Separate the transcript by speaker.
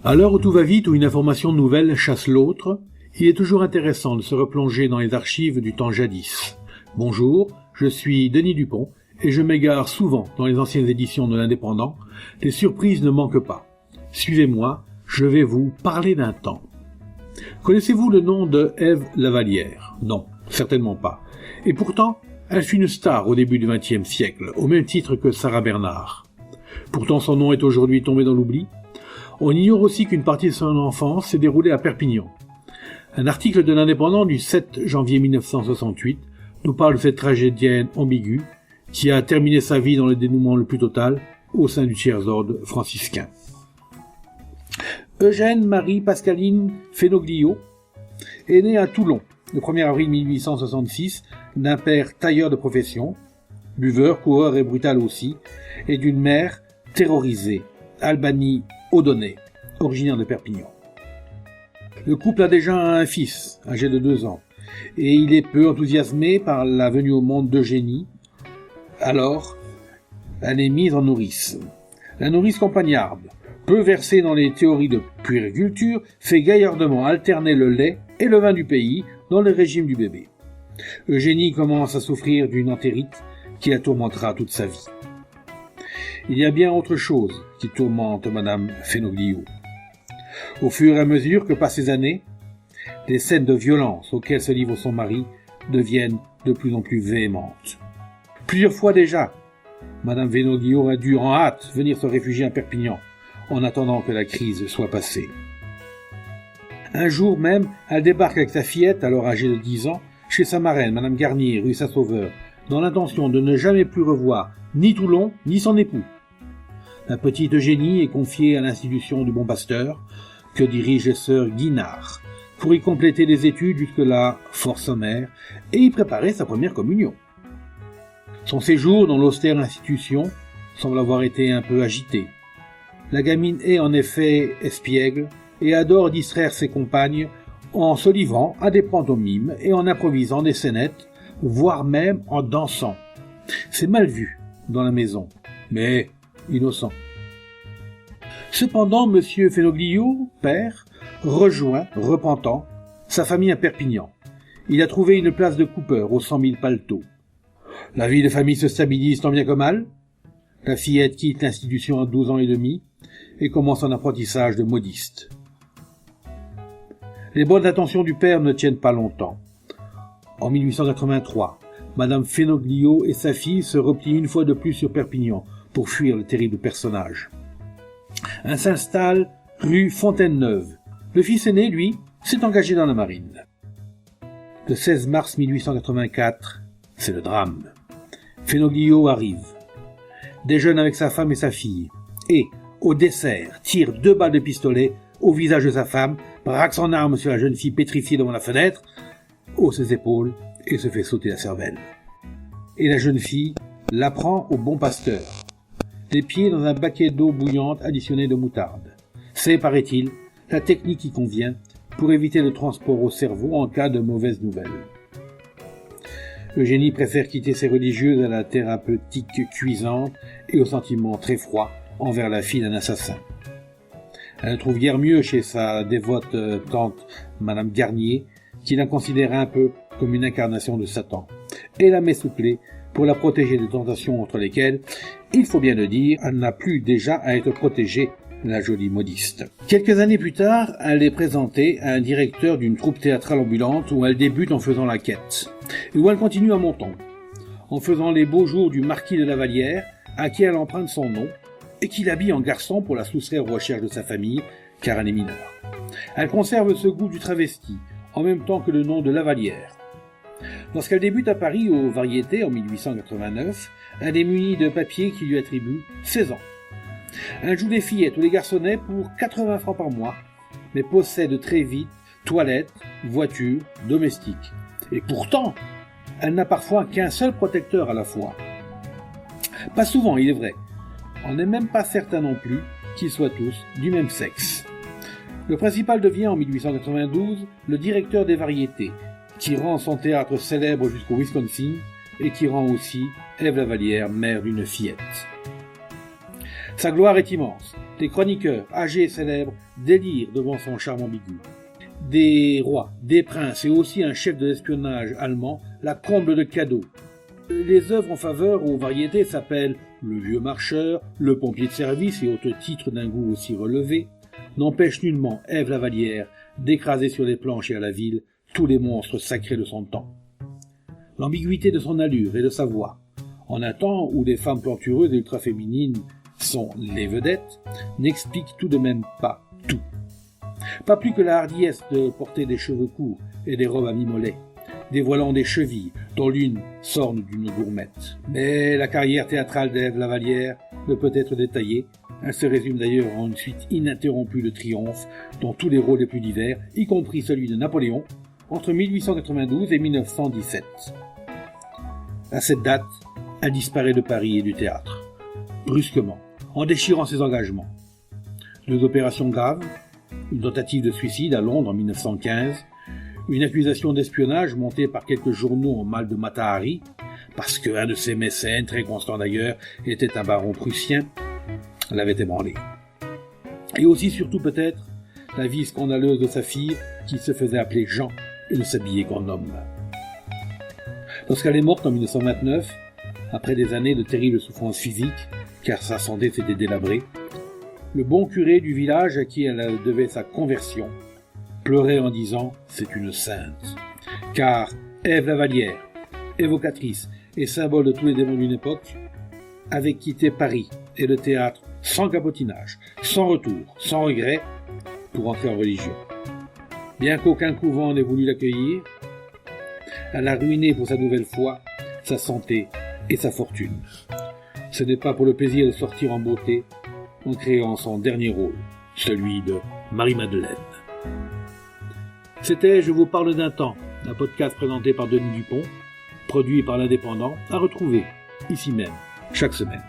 Speaker 1: À l'heure où tout va vite, où une information nouvelle chasse l'autre, il est toujours intéressant de se replonger dans les archives du temps jadis. Bonjour, je suis Denis Dupont et je m'égare souvent dans les anciennes éditions de l'Indépendant. Les surprises ne manquent pas. Suivez-moi, je vais vous parler d'un temps. Connaissez-vous le nom de Ève Lavallière? Non, certainement pas. Et pourtant, elle fut une star au début du XXe siècle, au même titre que Sarah Bernhardt. Pourtant, son nom est aujourd'hui tombé dans l'oubli. On ignore aussi qu'une partie de son enfance s'est déroulée à Perpignan. Un article de l'Indépendant du 7 janvier 1968 nous parle de cette tragédienne ambiguë qui a terminé sa vie dans le dénouement le plus total au sein du tiers-ordre franciscain. Eugène Marie Pascaline Fenoglio est née à Toulon le 1er avril 1866 d'un père tailleur de profession, buveur, coureur et brutal aussi, et d'une mère terrorisée, Albanie Odonnet, originaire de Perpignan. Le couple a déjà un fils, âgé de 2 ans, et il est peu enthousiasmé par la venue au monde d'Eugénie. Alors, elle est mise en nourrice. La nourrice campagnarde, peu versée dans les théories de puériculture, fait gaillardement alterner le lait et le vin du pays dans le régime du bébé. Eugénie commence à souffrir d'une entérite qui la tourmentera toute sa vie. Il y a bien autre chose qui tourmente Madame Fenoglio. Au fur et à mesure que passent les années, les scènes de violence auxquelles se livre son mari deviennent de plus en plus véhémentes. Plusieurs fois déjà, Madame Fenoglio a dû en hâte venir se réfugier à Perpignan, en attendant que la crise soit passée. Un jour même, elle débarque avec sa fillette, alors âgée de 10 ans, chez sa marraine, Madame Garnier, rue Saint-Sauveur, dans l'intention de ne jamais plus revoir ni Toulon, ni son époux. La petite Eugénie est confiée à l'institution du Bon Pasteur, que dirige les sœurs Guinard, pour y compléter des études jusque-là fort sommaires et y préparer sa première communion. Son séjour dans l'austère institution semble avoir été un peu agité. La gamine est en effet espiègle et adore distraire ses compagnes en se livrant à des pantomimes et en improvisant des scénettes, voire même en dansant. C'est mal vu dans la maison, mais innocent. Cependant, M. Fenoglio, père, rejoint, repentant, sa famille à Perpignan. Il a trouvé une place de coupeur aux 100 000 paletots. La vie de famille se stabilise tant bien que mal. La fillette quitte l'institution à 12 ans et demi et commence un apprentissage de modiste. Les bonnes intentions du père ne tiennent pas longtemps. En 1883, Madame Fenoglio et sa fille se replient une fois de plus sur Perpignan pour fuir le terrible personnage. Elle s'installe rue Fontaine-Neuve. Le fils aîné, lui, s'est engagé dans la marine. Le 16 mars 1884, c'est le drame. Fenoglio arrive, déjeune avec sa femme et sa fille, et, au dessert, tire 2 balles de pistolet au visage de sa femme, braque son arme sur la jeune fille pétrifiée devant la fenêtre, hausse ses épaules et se fait sauter la cervelle. Et la jeune fille la prend au Bon Pasteur, les pieds dans un baquet d'eau bouillante additionnée de moutarde. C'est, paraît-il, la technique qui convient pour éviter le transport au cerveau en cas de mauvaise nouvelle. Eugénie préfère quitter ses religieuses à la thérapeutique cuisante et au sentiment très froid envers la fille d'un assassin. Elle ne trouve guère mieux chez sa dévote tante Madame Garnier, qui la considère un peu comme une incarnation de Satan, et la met sous clé pour la protéger des tentations entre lesquelles, il faut bien le dire, elle n'a plus déjà à être protégée, la jolie modiste. Quelques années plus tard, elle est présentée à un directeur d'une troupe théâtrale ambulante où elle débute en faisant la quête, et où elle continue à Monton, en faisant les beaux jours du marquis de Lavallière, à qui elle emprunte son nom, et qui l'habille en garçon pour la soustraire aux recherches de sa famille, car elle est mineure. Elle conserve ce goût du travesti, en même temps que le nom de Lavallière. Lorsqu'elle débute à Paris aux Variétés en 1889, elle est munie de papiers qui lui attribuent 16 ans. Elle joue les fillettes ou les garçonnets pour 80 francs par mois, mais possède très vite toilettes, voitures, domestiques. Et pourtant, elle n'a parfois qu'un seul protecteur à la fois. Pas souvent, il est vrai. On n'est même pas certain non plus qu'ils soient tous du même sexe. Le principal devient en 1892 le directeur des Variétés, qui rend son théâtre célèbre jusqu'au Wisconsin et qui rend aussi Ève Lavallière mère d'une fillette. Sa gloire est immense, des chroniqueurs, âgés et célèbres, délirent devant son charme ambigu. Des rois, des princes et aussi un chef de l'espionnage allemand la comblent de cadeaux. Les œuvres en faveur aux variétés s'appellent Le Vieux Marcheur, Le Pompier de service et autres titres d'un goût aussi relevé, n'empêchent nullement Ève Lavallière d'écraser sur les planches et à la ville tous les monstres sacrés de son temps. L'ambiguïté de son allure et de sa voix, en un temps où les femmes plantureuses et ultra-féminines sont les vedettes, n'explique tout de même pas tout. Pas plus que la hardiesse de porter des cheveux courts et des robes à mi-mollets, dévoilant des chevilles dont l'une s'orne d'une gourmette. Mais la carrière théâtrale d'Ève Lavallière ne peut être détaillée. Elle se résume d'ailleurs en une suite ininterrompue de triomphes dont tous les rôles les plus divers, y compris celui de Napoléon, entre 1892 et 1917. À cette date, elle disparaît de Paris et du théâtre, brusquement, en déchirant ses engagements. 2 opérations graves, une tentative de suicide à Londres en 1915, une accusation d'espionnage montée par quelques journaux en mal de Mata Hari, parce qu'un de ses mécènes, très constant d'ailleurs, était un baron prussien, l'avait ébranlé. Et aussi, surtout peut-être, la vie scandaleuse de sa fille, qui se faisait appeler Jean et ne s'habillait qu'en homme. Lorsqu'elle est morte en 1929, après des années de terribles souffrances physiques, car sa santé s'était délabrée, le bon curé du village à qui elle devait sa conversion pleurait en disant « c'est une sainte », car Ève Lavallière, évocatrice et symbole de tous les démons d'une époque, avait quitté Paris et le théâtre sans capotinage, sans retour, sans regret, pour entrer en religion. Bien qu'aucun couvent n'ait voulu l'accueillir, elle a ruiné pour sa nouvelle foi sa santé et sa fortune. Ce n'est pas pour le plaisir de sortir en beauté en créant son dernier rôle, celui de Marie-Madeleine. C'était Je vous parle d'un temps, un podcast présenté par Denis Dupont, produit par l'Indépendant, à retrouver ici même, chaque semaine.